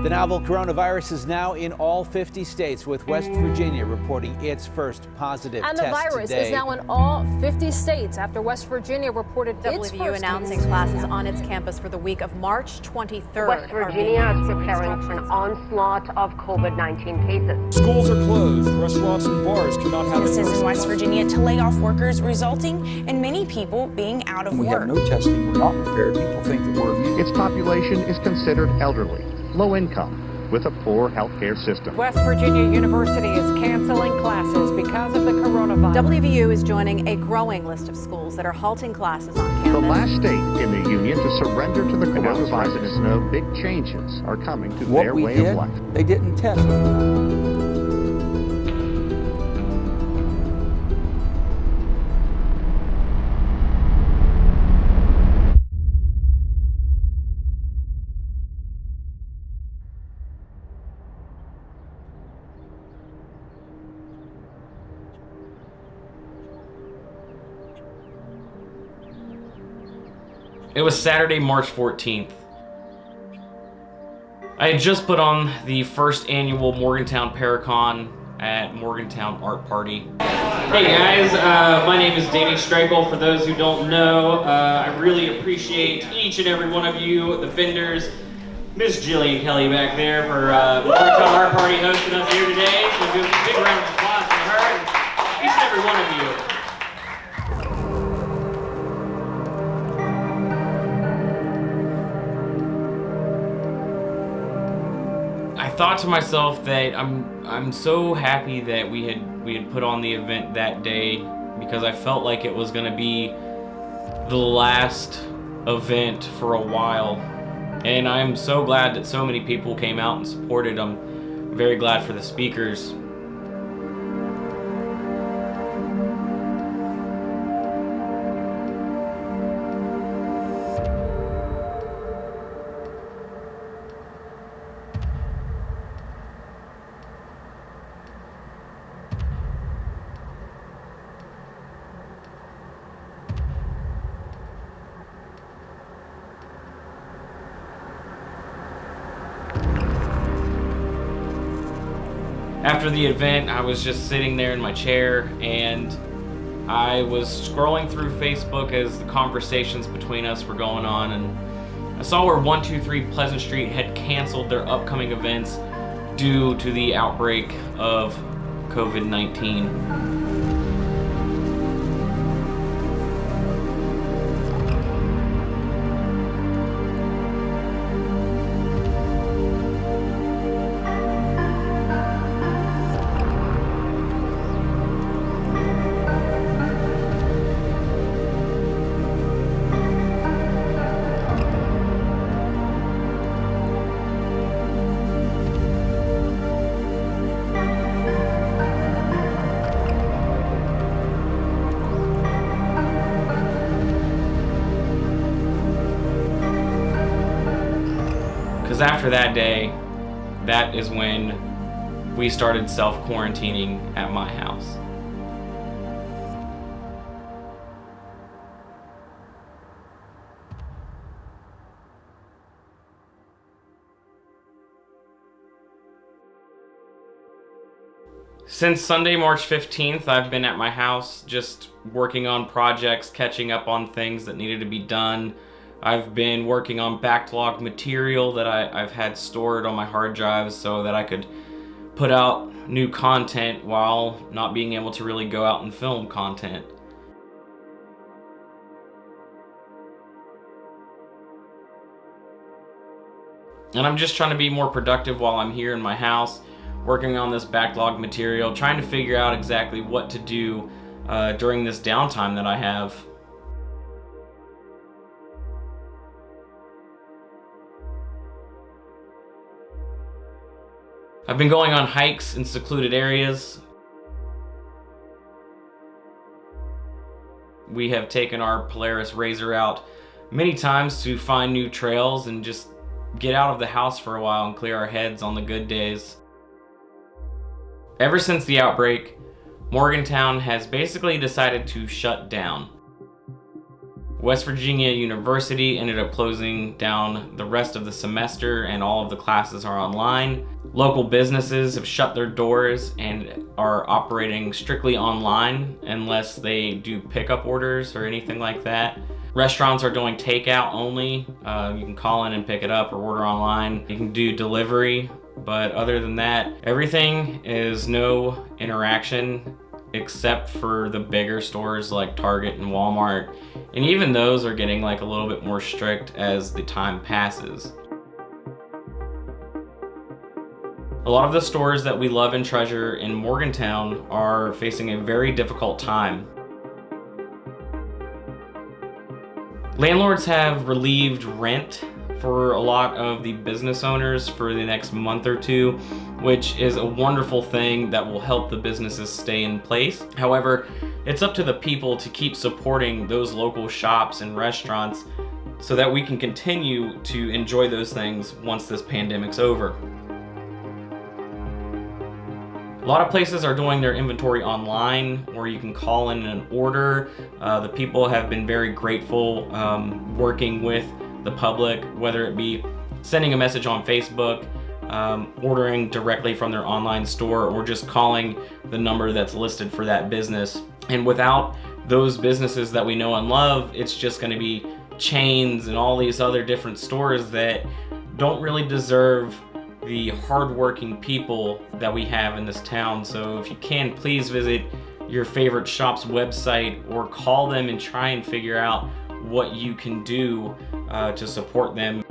The novel coronavirus is now in all 50 states, with West Virginia reporting its first positive test today. And the virus is now in all 50 states after West Virginia reported its WVU first announcing case. classes on its campus for the week of March 23rd. West Virginia is preparing for an onslaught of COVID-19 cases. Schools are closed. Restaurants and bars cannot have businesses in West Virginia to lay off workers, resulting in many people being out of We work. have no testing. We're not prepared. People think that we're immune. Its population is considered elderly, low income, with a poor healthcare system. West Virginia University is canceling classes because of the coronavirus. WVU is joining a growing list of schools that are halting classes on campus. The last state in the union to surrender to the coronavirus. Residents know big changes are coming to their way of life. They didn't test. It was Saturday, March 14th. I had just put on the first annual Morgantown Paracon at Morgantown Art Party. Hey guys, my name is Danny Streichel. For those who don't know, I really appreciate each and every one of you, the vendors, Miss Jillian Kelly back there for Morgantown Art Party hosting us here today. So give a big round of applause for her and each and every one of you. I thought to myself that I'm so happy that we had put on the event that day, because I felt like it was going to be the last event for a while, and I'm so glad that so many people came out and supported. I'm very glad for the speakers. After the event, I was just sitting there in my chair and I was scrolling through Facebook as the conversations between us were going on, and I saw where 123 Pleasant Street had canceled their upcoming events due to the outbreak of COVID-19. Because after that day, that is when we started self-quarantining at my house. Since Sunday, March 15th, I've been at my house just working on projects, catching up on things that needed to be done. I've been working on backlog material that I've had stored on my hard drives so that I could put out new content while not being able to really go out and film content. And I'm just trying to be more productive while I'm here in my house, working on this backlog material, trying to figure out exactly what to do during this downtime that I have. I've been going on hikes in secluded areas. We have taken our Polaris Razor out many times to find new trails and just get out of the house for a while and clear our heads on the good days. Ever since the outbreak, Morgantown has basically decided to shut down. West Virginia University ended up closing down the rest of the semester and all of the classes are online. Local businesses have shut their doors and are operating strictly online unless they do pickup orders or anything like that. Restaurants are doing takeout only. You can call in and pick it up or order online. You can do delivery, but other than that, everything is no interaction except for the bigger stores like Target and Walmart. And even those are getting like a little bit more strict as the time passes. A lot of the stores that we love and treasure in Morgantown are facing a very difficult time. Landlords have relieved rent for a lot of the business owners for the next month or two, which is a wonderful thing that will help the businesses stay in place. However, it's up to the people to keep supporting those local shops and restaurants so that we can continue to enjoy those things once this pandemic's over. A lot of places are doing their inventory online where you can call in an order. The people have been very grateful working with the public, whether it be sending a message on Facebook, ordering directly from their online store, or just calling the number that's listed for that business. And without those businesses that we know and love, it's just going to be chains and all these other different stores that don't really deserve the hardworking people that we have in this town. So if you can, please visit your favorite shop's website or call them and try and figure out what you can do to support them.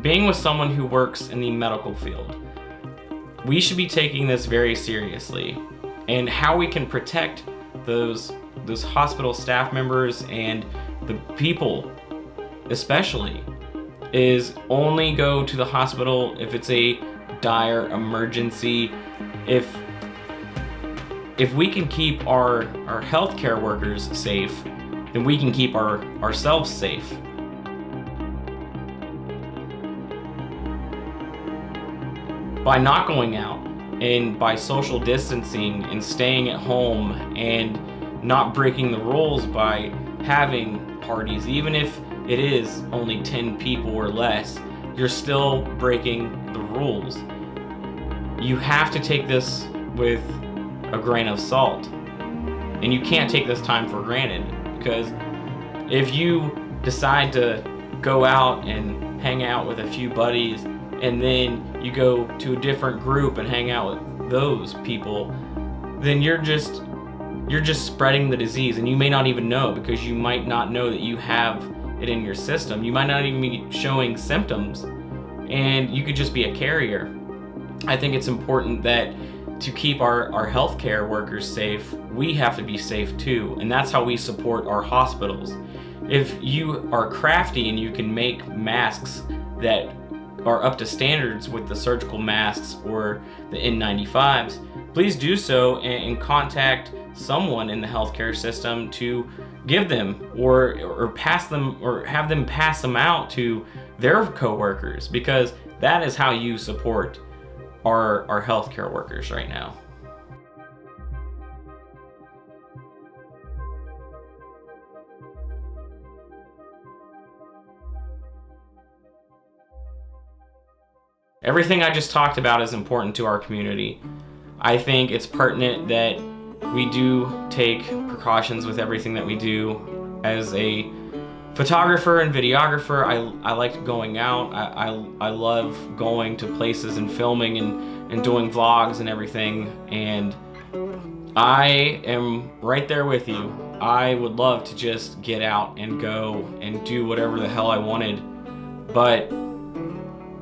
Being with someone who works in the medical field, we should be taking this very seriously, and how we can protect those hospital staff members and the people especially is only go to the hospital if it's a dire emergency. If we can keep our healthcare workers safe, then we can keep ourselves safe. By not going out and by social distancing and staying at home and not breaking the rules by having parties, even if it is only 10 people or less, you're still breaking the rules. You have to take this with a grain of salt. And you can't take this time for granted, because if you decide to go out and hang out with a few buddies and then you go to a different group and hang out with those people, then you're just spreading the disease, and you may not even know, because you might not know that you have it in your system. You might not even be showing symptoms, and you could just be a carrier. I think it's important that to keep our healthcare workers safe, we have to be safe too, and that's how we support our hospitals. If you are crafty and you can make masks that are up to standards with the surgical masks or the N95s, please do so and contact someone in the healthcare system to give them or pass them, or have them pass them out to their coworkers, because that is how you support our healthcare workers right now. Everything I just talked about is important to our community. I think it's pertinent that we do take precautions with everything that we do. As a photographer and videographer, I like going out. I love going to places and filming and doing vlogs and everything, and I am right there with you. I would love to just get out and go and do whatever the hell I wanted, but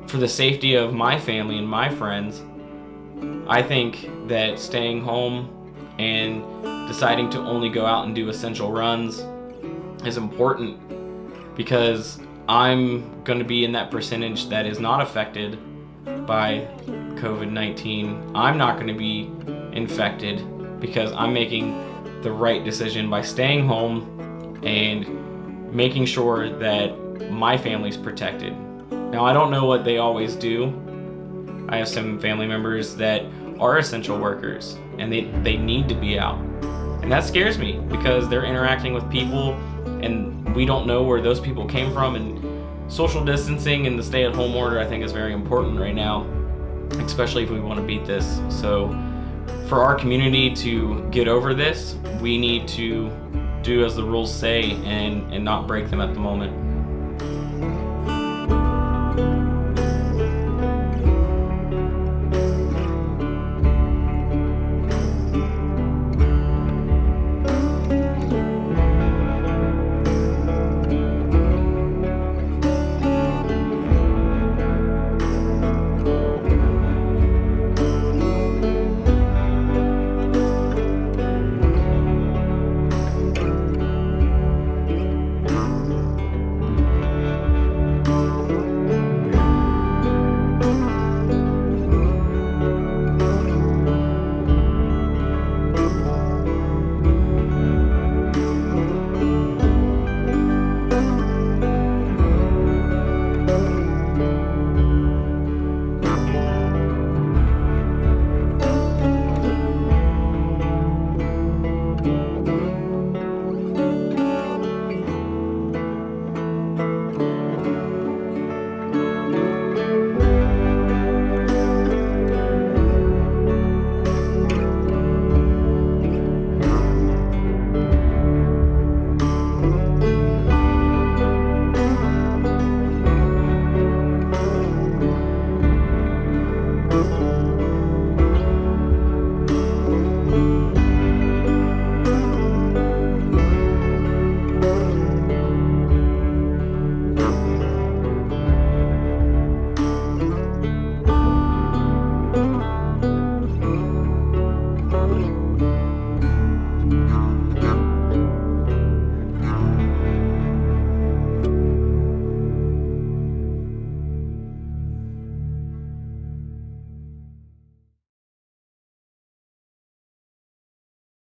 for the safety of my family and my friends, I think that staying home and deciding to only go out and do essential runs is important, because I'm going to be in that percentage that is not affected by COVID-19. I'm not going to be infected because I'm making the right decision by staying home and making sure that my family's protected. Now, I don't know what they always do. I have some family members that are essential workers, and they need to be out. And that scares me because they're interacting with people and we don't know where those people came from, and social distancing and the stay-at-home order I think is very important right now, especially if we want to beat this. So for our community to get over this, we need to do as the rules say and not break them at the moment.